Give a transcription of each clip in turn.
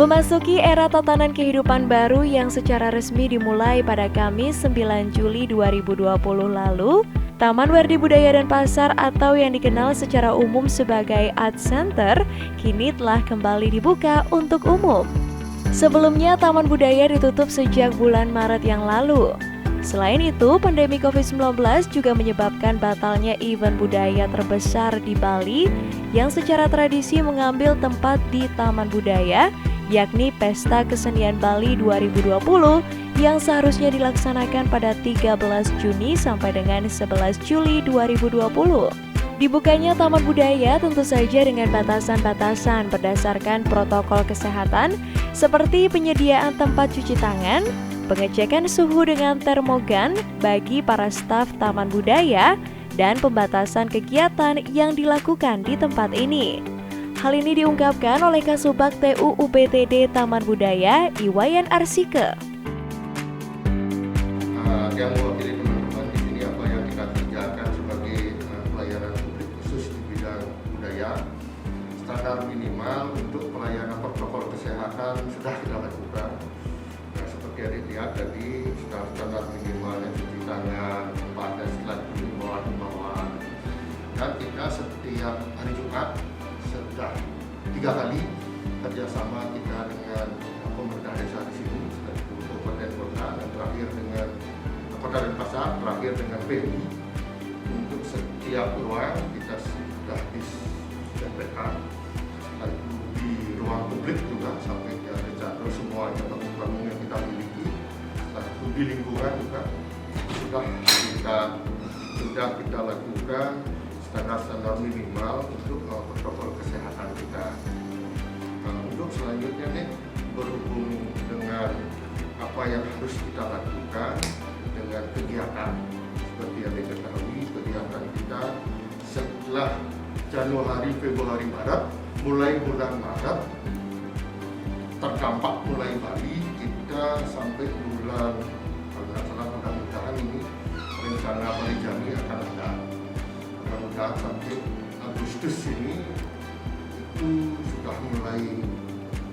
Memasuki era tatanan kehidupan baru yang secara resmi dimulai pada Kamis 9 Juli 2020 lalu, Taman Wardi Budaya dan Pasar atau yang dikenal secara umum sebagai Art Center kini telah kembali dibuka untuk umum. Sebelumnya, Taman Budaya ditutup sejak bulan Maret yang lalu. Selain itu, pandemi COVID-19 juga menyebabkan batalnya event budaya terbesar di Bali yang secara tradisi mengambil tempat di Taman Budaya, yakni Pesta Kesenian Bali 2020 yang seharusnya dilaksanakan pada 13 Juni sampai dengan 11 Juli 2020. Dibukanya Taman Budaya tentu saja dengan batasan-batasan berdasarkan protokol kesehatan seperti penyediaan tempat cuci tangan, pengecekan suhu dengan termogan bagi para staf Taman Budaya, dan pembatasan kegiatan yang dilakukan di tempat ini. Hal ini diungkapkan oleh Kasubag TU UPTD Taman Budaya, Iwayan Arsike. Yang mewakili teman-teman di sini apa yang kita kerjakan sebagai pelayanan publik khusus di bidang budaya, standar minimal untuk pelayanan protokol kesehatan sudah kita lakukan. Ya, seperti yang dilihat tadi, standar minimal yang cuci tangan, pada setelah himbauan, dan kita setiap hari Jumat sudah 3 kali kerjasama kita dengan pemerintah desa di sini, kabupaten kota, dan terakhir dengan Kota Denpasar, terakhir dengan PMI. Untuk setiap ruang kita sudah disinfektan, lalu di ruang publik juga sampai ke jatuh semuanya bangunan yang kita miliki, lalu di lingkungan juga sudah kita lakukan standar minimal untuk protokol kesehatan kita. Untuk selanjutnya nih, berhubung dengan apa yang harus kita lakukan dengan kegiatan seperti yang diketahui, kegiatan kita setelah Januari, Februari, Maret, mulai bulan Maret terdampak mulai Bali, kita sampai bulan, kalau tidak salah mudah-mudahan ini rencana Bali Jami akan ada, mudah-mudahan sampai Agustus ini itu sudah mulai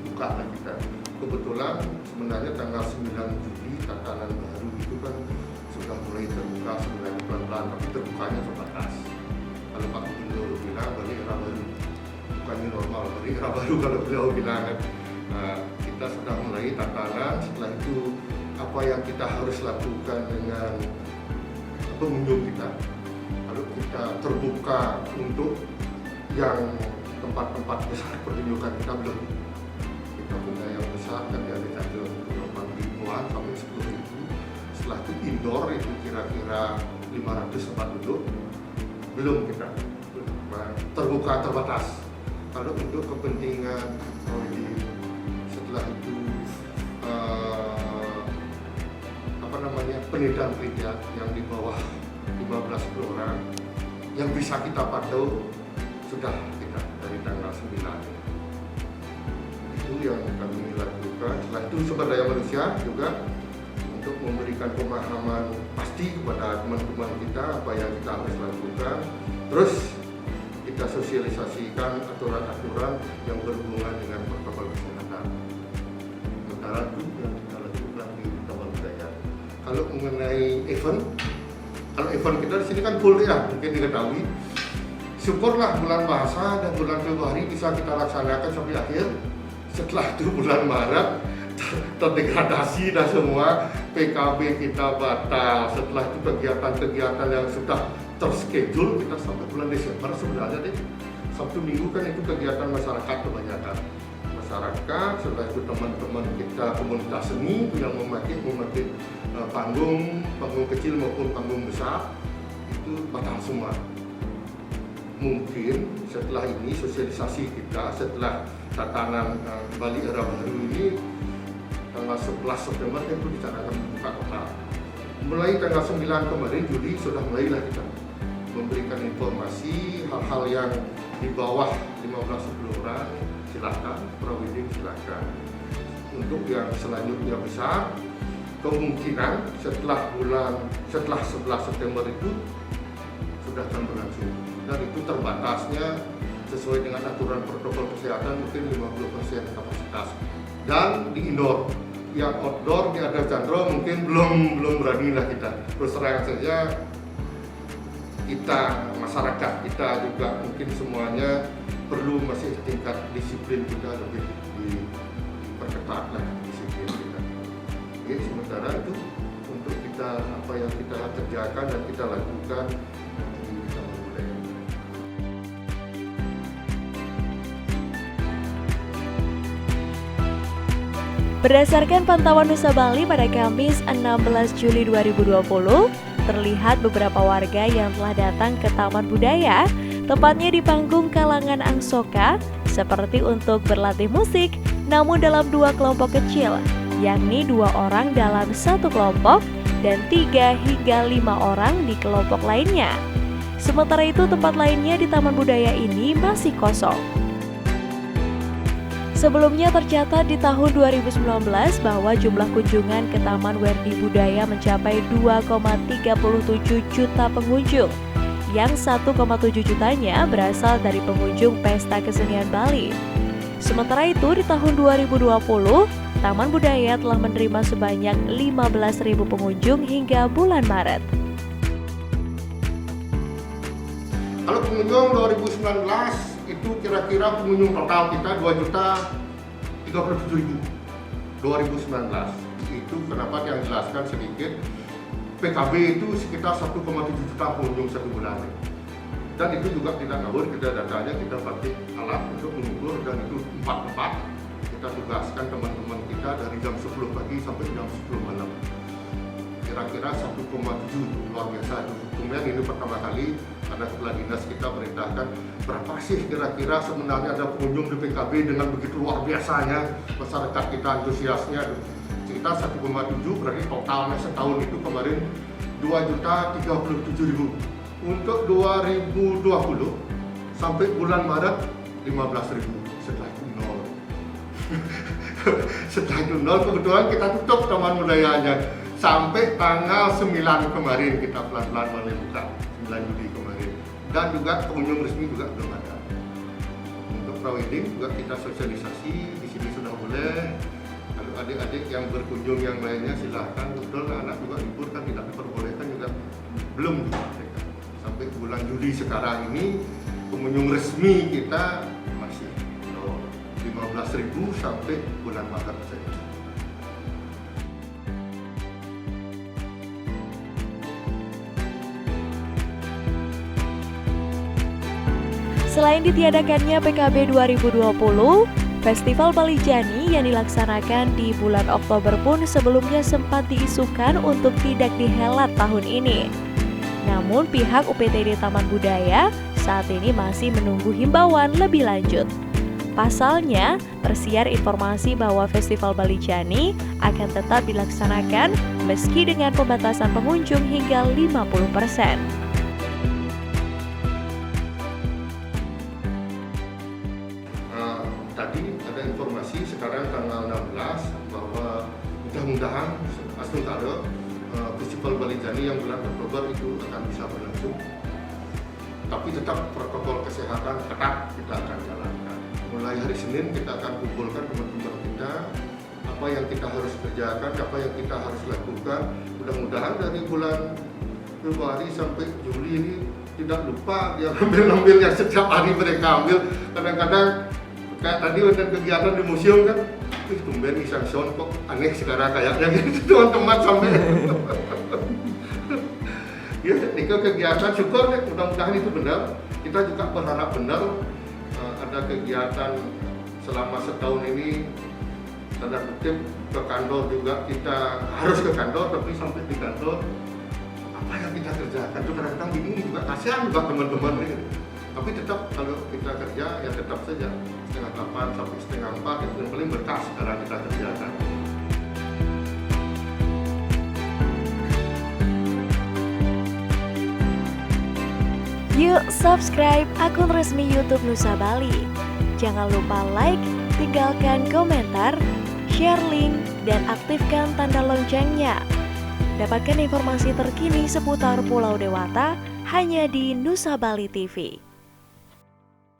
buka lagi kita. Kebetulan sebenarnya tanggal 9 Juli tatanan baru itu kan sudah mulai terbuka sebenarnya pelan-pelan, tapi terbukanya terbatas. Kalau Pak Gubernur bilang Bali era baru, bukannya normal, Bali era baru kalau beliau bilang kan. Nah, kita sudah mulai tatanan. Setelah itu apa yang kita harus lakukan dengan pengunjung kita, lalu kita terbuka untuk yang tempat-tempat besar pertunjukan kita belum. Kita punya yang besar kan dari ada 8.000-an sampai 10.000. Setelah itu indoor itu kira-kira 500 tempat duduk, belum kita terbuka terbatas. Kalau untuk kepentingan setelah itu penelitian yang di bawah 15 orang yang bisa kita pantau sudah kita dari tanggal 9. Itu yang kami lakukan. Setelah itu sumber daya manusia juga untuk memberikan pemahaman pasti kepada teman-teman kita apa yang kita harus lakukan. Terus kita sosialisasikan aturan-aturan yang berhubungan dengan protokol kesehatan. Sementara itu yang kita lakukan di Taman Budaya. Kalau mengenai event, kalau event kita di sini kan full ya, mungkin diketahui. Syukurlah bulan bahasa dan bulan Februari bisa kita laksanakan sampai akhir. Setelah itu bulan Maret terdegradasi dan semua PKB kita batal. Setelah itu kegiatan-kegiatan yang sudah terschedule kita sampai bulan Desember sebenarnya deh. Sabtu Minggu kan itu kegiatan masyarakat kebanyakan. Masyarakat, setelah itu teman-teman kita komunitas seni yang memakai panggung kecil maupun panggung besar itu batal semua. Mungkin setelah ini sosialisasi kita setelah tatanan Bali era baru ini tanggal 11 September itu dicanangkan buka total. Mulai tanggal 9 kemarin Juli sudah mulailah kita memberikan informasi hal-hal yang di bawah 15-10 orang silakan, prawedding silakan. Untuk yang selanjutnya besar kemungkinan setelah 11 September itu sudah akan berlangsung. Dan itu terbatasnya sesuai dengan aturan protokol kesehatan mungkin 50% kapasitas. Dan di indoor, yang outdoor di Adar Chandra mungkin belum berani lah kita. Terus terang saja kita, masyarakat kita juga mungkin semuanya perlu masih tingkat disiplin kita lebih diperketat lah disiplin kita. Oke, sementara itu untuk kita apa yang kita kerjakan dan kita lakukan di Taman Budaya. Berdasarkan pantauan Nusa Bali pada Kamis 16 Juli 2020, terlihat beberapa warga yang telah datang ke Taman Budaya, tepatnya di panggung kalangan Angsoka, seperti untuk berlatih musik, namun dalam 2 kelompok kecil, yakni 2 orang dalam 1 kelompok dan 3 hingga 5 orang di kelompok lainnya. Sementara itu tempat lainnya di Taman Budaya ini masih kosong. Sebelumnya tercatat di tahun 2019 bahwa jumlah kunjungan ke Taman Werdi Budaya mencapai 2,37 juta pengunjung, yang 1,7 jutanya berasal dari pengunjung Pesta Kesenian Bali. Sementara itu di tahun 2020, Taman Budaya telah menerima sebanyak 15.000 pengunjung hingga bulan Maret. Kalau pengunjung 2019 itu kira-kira pengunjung total kita 2.037.000 2019. Itu kenapa yang jelaskan sedikit, PKB itu sekitar 1,7 juta pengunjung 1 bulan. Dan itu juga tidak ngawur, kita datanya kita pakai alat untuk mengukur dan itu 4 tempat. Kita tugaskan teman-teman kita dari jam 10 pagi sampai jam 10 malam. Kira-kira 1,7, luar biasa. Kemudian ini pertama kali ada kepala dinas kita perintahkan berapa sih kira-kira sebenarnya ada pengunjung di PKB dengan begitu luar biasanya masyarakat kita antusiasnya. Sekitar 1,7 berarti totalnya setahun itu kemarin 2.037.000. Untuk 2020 sampai bulan Maret 15.000. Setelah itu nol. Setelah itu nol, kebetulan kita tutup Taman Budayanya sampai tanggal 9 kemarin kita pelan-pelan mulai buka, 9 Juli kemarin. Dan juga pengunjung resmi juga belum ada. Untuk prawedding juga kita sosialisasi, di sini sudah boleh. Kalau adik-adik yang berkunjung yang lainnya silahkan. Betul, anak juga libur kan tidak diperbolehkan juga belum diperbolehkan. Sampai bulan Juli sekarang ini pengunjung resmi kita masih 15.000 sampai bulan Maret saja. Selain ditiadakannya PKB 2020, Festival Bali Jani yang dilaksanakan di bulan Oktober pun sebelumnya sempat diisukan untuk tidak dihelat tahun ini. Namun pihak UPTD Taman Budaya saat ini masih menunggu himbauan lebih lanjut. Pasalnya, tersiar informasi bahwa Festival Bali Jani akan tetap dilaksanakan meski dengan pembatasan pengunjung hingga 50%. Tadi ada informasi sekarang tanggal 16 bahwa mudah-mudahan sementara Festival Bali Jani yang bulan Oktober itu akan bisa berlangsung. Tapi tetap protokol kesehatan ketat kita akan jalankan. Mulai hari Senin kita akan kumpulkan teman-teman kita, apa yang kita harus kerjakan, apa yang kita harus lakukan. Mudah-mudahan dari bulan Februari sampai Juli ini tidak lupa dia ambil yang setiap hari mereka ambil. Kadang-kadang kayak tadi ada kegiatan di museum kan, tumben isang sound kok aneh sekarang kayaknya gitu teman-teman sampai. Ya, ketika kegiatan syukur deh, mudah-mudahan itu benar. Kita juga berharap benar ada kegiatan selama setahun ini, tanda kutip ke kantor juga kita harus ke kantor, tapi sampai di kantor apa yang kita kerjakan itu kadang-kadang bingung juga, kasihan juga teman-teman ini. Tapi tetap kalau kita kerja ya tetap saja 7:30 sampai 3:30 itu yang paling berkah sekarang kita kerjakan. Yuk subscribe akun resmi YouTube Nusa Bali. Jangan lupa like, tinggalkan komentar, share link, dan aktifkan tanda loncengnya. Dapatkan informasi terkini seputar Pulau Dewata hanya di Nusa Bali TV.